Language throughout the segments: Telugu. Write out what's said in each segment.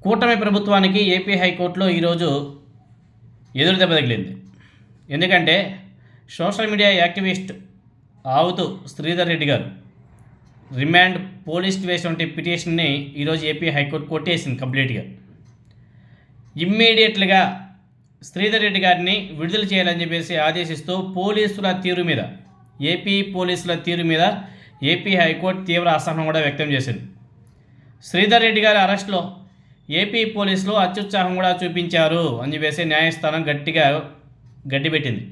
కూటమి ప్రభుత్వానికి ఏపీ హైకోర్టులో ఈరోజు ఎదురు దెబ్బ తగిలింది. ఎందుకంటే సోషల్ మీడియా యాక్టివిస్ట్ ఆవుతు Sridhar Reddy garu remand police station వంటి పిటిషన్ని ఈరోజు ఏపీ హైకోర్టు కొట్టేసింది కంప్లీట్గా. ఇమ్మీడియట్గా శ్రీధర్ రెడ్డి గారిని విడుదల చేయాలని చెప్పేసి ఆదేశిస్తూ ఏపీ పోలీసుల తీరు మీద ఏపీ హైకోర్టు తీవ్ర అసహనం కూడా వ్యక్తం చేసింది. శ్రీధర్ రెడ్డి గారి అరెస్ట్లో ఏపీ పోలీసులు అత్యుత్సాహం కూడా చూపించారు అని చెప్పేసి న్యాయస్థానం గట్టిగా గడ్డిపెట్టింది.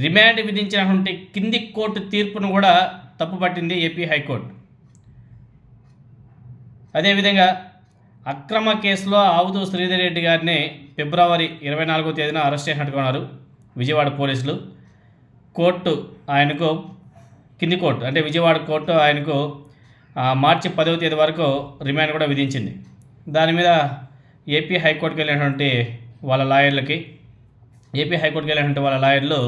రిమాండ్ విధించినటువంటి కింది కోర్టు తీర్పును కూడా తప్పుపట్టింది ఏపీ హైకోర్టు. అదేవిధంగా అక్రమ కేసులో ఆవుతూ శ్రీధర్ రెడ్డి గారిని ఫిబ్రవరి 24వ తేదీన అరెస్ట్ చేసినట్టుగా ఉన్నారు విజయవాడ పోలీసులు. కింది కోర్టు అంటే విజయవాడ కోర్టు ఆయనకు మార్చి 10వ తేదీ వరకు రిమాండ్ కూడా విధించింది. దాని మీద ఏపీ హైకోర్టుకి వెళ్ళినటువంటి వాళ్ళ లాయర్లు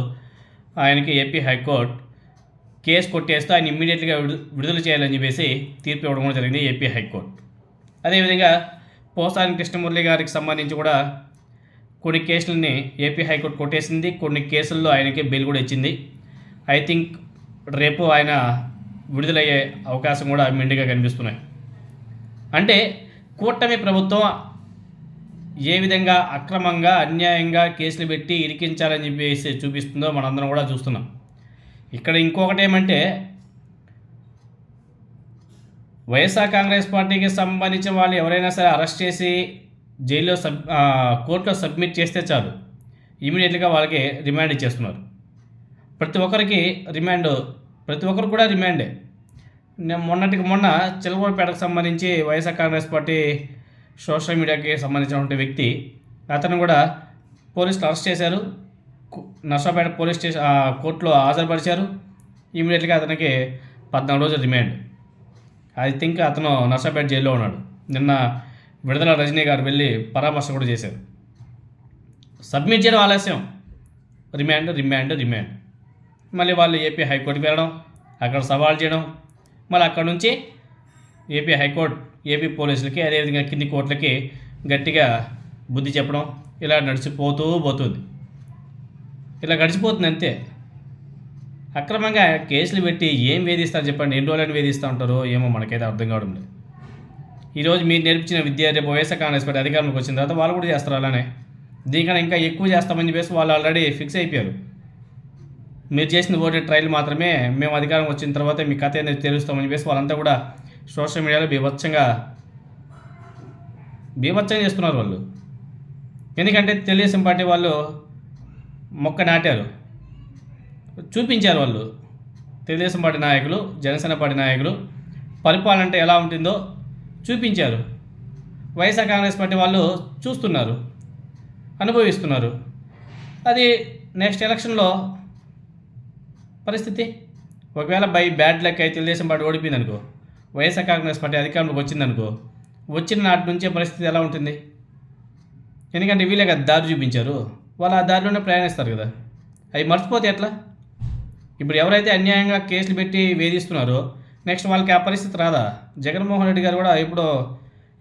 ఆయనకి ఏపీ హైకోర్టు కేసు కొట్టేస్తూ ఆయన ఇమ్మీడియట్గా విడుదల చేయాలని చెప్పేసి తీర్పు ఇవ్వడం కూడా జరిగింది ఏపీ హైకోర్టు. అదేవిధంగా పోసాని కృష్ణమురళి గారికి సంబంధించి కూడా కొన్ని కేసులని ఏపీ హైకోర్టు కొట్టేసింది. కొన్ని కేసుల్లో ఆయనకి బెయిల్ కూడా ఇచ్చింది. ఐ థింక్ రేపు ఆయన విడుదలయ్యే అవకాశం కూడా మెండుగా కనిపిస్తున్నాయి. అంటే కూటమి ప్రభుత్వం ఏ విధంగా అక్రమంగా అన్యాయంగా కేసులు పెట్టి ఇరికించాలని చెప్పేసి చూపిస్తుందో మనందరం కూడా చూస్తున్నాం. ఇక్కడ ఇంకొకటి ఏమంటే వైఎస్ఆర్ కాంగ్రెస్ పార్టీకి సంబంధించిన వాళ్ళు ఎవరైనా సరే అరెస్ట్ చేసి జైల్లో కోర్టులో సబ్మిట్ చేస్తే చాలు, ఇమీడియట్గా వాళ్ళకి రిమాండ్ ఇచ్చేస్తున్నారు. ప్రతి ఒక్కరు కూడా రిమాండే. మొన్నటికి మొన్న చిలకూరుపేటకు సంబంధించి వైఎస్ఆర్ కాంగ్రెస్ పార్టీ సోషల్ మీడియాకి సంబంధించినటువంటి వ్యక్తి, అతను కూడా పోలీసులు అరెస్ట్ చేశారు. నర్సాపేట పోలీస్ స్టేషన్ కోర్టులో హాజరుపరిచారు. ఇమీడియట్గా అతనికి 14 రోజులు రిమాండ్. ఐ థింక్ అతను నర్సాపేట జైల్లో ఉన్నాడు. నిన్న విడుదల రజనీ గారు వెళ్ళి పరామర్శ కూడా చేశారు. సబ్మిట్ చేయడం ఆలస్యం, రిమాండ్. మళ్ళీ వాళ్ళు ఏపీ హైకోర్టుకి వెళ్ళడం, అక్కడ సవాల్ చేయడం, మళ్ళీ అక్కడ నుంచి ఏపీ హైకోర్టు ఏపీ పోలీసులకి అదేవిధంగా కింది కోర్టులకి గట్టిగా బుద్ధి చెప్పడం, ఇలా పోతుంది. ఇలా గడిచిపోతుంది అంతే. అక్రమంగా కేసులు పెట్టి ఏం వేధిస్తారు చెప్పండి? ఎన్ని రోజులని వేధిస్తూ ఉంటారో ఏమో మనకైతే అర్థం కావడం లేదు. ఈరోజు మీరు నేర్పించిన విద్య రేపు వైఎస్ఆర్ కాంగ్రెస్ పార్టీ అధికారంలోకి వచ్చిన తర్వాత వాళ్ళు కూడా చేస్తారు అలానే. దీనికన్నా ఇంకా ఎక్కువ చేస్తామని చెప్పేసి వాళ్ళు ఆల్రెడీ ఫిక్స్ అయిపోయారు. మీరు చేసిన ఓటే ట్రయల్ మాత్రమే, మేము అధికారం వచ్చిన తర్వాత మీ కథ ఏంటో తెలుస్తామని చెప్పేసి వాళ్ళంతా కూడా సోషల్ మీడియాలో బీభత్సంగా చేస్తున్నారు వాళ్ళు. ఎందుకంటే తెలుగుదేశం పార్టీ వాళ్ళు మొక్క నాటారు, చూపించారు. వాళ్ళు తెలుగుదేశం పార్టీ నాయకులు, జనసేన పార్టీ నాయకులు పరిపాలన అంటే ఎలా ఉంటుందో చూపించారు. వైఎస్ఆర్ కాంగ్రెస్ పార్టీ వాళ్ళు చూస్తున్నారు, అనుభవిస్తున్నారు. అది నెక్స్ట్ ఎలక్షన్లో పరిస్థితి ఒకవేళ బై బ్యాడ్ లక్ అయితే తెలుగుదేశం పార్టీ ఓడిపోయింది అనుకో, వైఎస్ఆర్ కాంగ్రెస్ పార్టీ అధికారంలోకి వచ్చిందనుకో, వచ్చిన నాటి నుంచే పరిస్థితి ఎలా ఉంటుంది? ఎందుకంటే వీళ్ళే కదా దారి చూపించారు, వాళ్ళు ఆ దారిలోనే ప్రయాణిస్తారు కదా. అవి మర్చిపోతే ఎట్లా? ఇప్పుడు ఎవరైతే అన్యాయంగా కేసులు పెట్టి వేధిస్తున్నారో నెక్స్ట్ వాళ్ళకి ఆ పరిస్థితి రాదా? జగన్మోహన్ రెడ్డి గారు కూడా ఇప్పుడు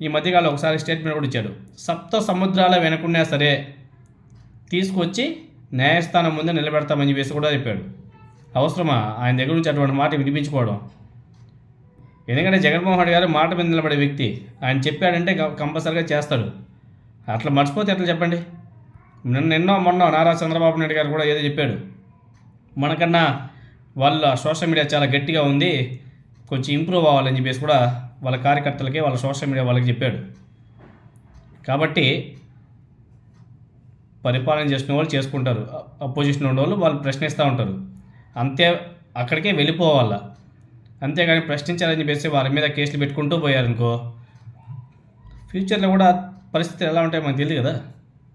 ఈ మధ్యకాలంలో ఒకసారి స్టేట్మెంట్ కూడా ఇచ్చాడు. సప్త సముద్రాల వెనకున్నా సరే తీసుకొచ్చి న్యాయస్థానం ముందే నిలబెడతామని చెప్పేసి కూడా చెప్పాడు. అవసరమా ఆయన దగ్గర నుంచి అటువంటి మాట వినిపించుకోవడం? ఎందుకంటే జగన్మోహన్ రెడ్డి గారు మాట మీద నిలబడే వ్యక్తి. ఆయన చెప్పాడంటే కంపల్సరీగా చేస్తాడు. అట్లా మర్చిపోతే ఎట్లా చెప్పండి? మొన్న నారా చంద్రబాబు నాయుడు గారు కూడా ఏదో చెప్పాడు, మనకన్నా వాళ్ళ సోషల్ మీడియా చాలా గట్టిగా ఉంది, కొంచెం ఇంప్రూవ్ అవ్వాలని చెప్పేసి కూడా వాళ్ళ కార్యకర్తలకి వాళ్ళ సోషల్ మీడియా వాళ్ళకి చెప్పాడు. కాబట్టి పరిపాలన చేసిన వాళ్ళు చేసుకుంటారు, అపోజిషన్ ఉన్న వాళ్ళు ప్రశ్నిస్తూ ఉంటారు. అంతే, అక్కడికే వెళ్ళిపోవాల. అంతేగాని ప్రశ్నించాలని చెప్పేసి వారి మీద కేసులు పెట్టుకుంటూ పోయారనుకో, ఫ్యూచర్లో కూడా పరిస్థితులు ఎలా ఉంటాయో మనకు తెలియదు కదా.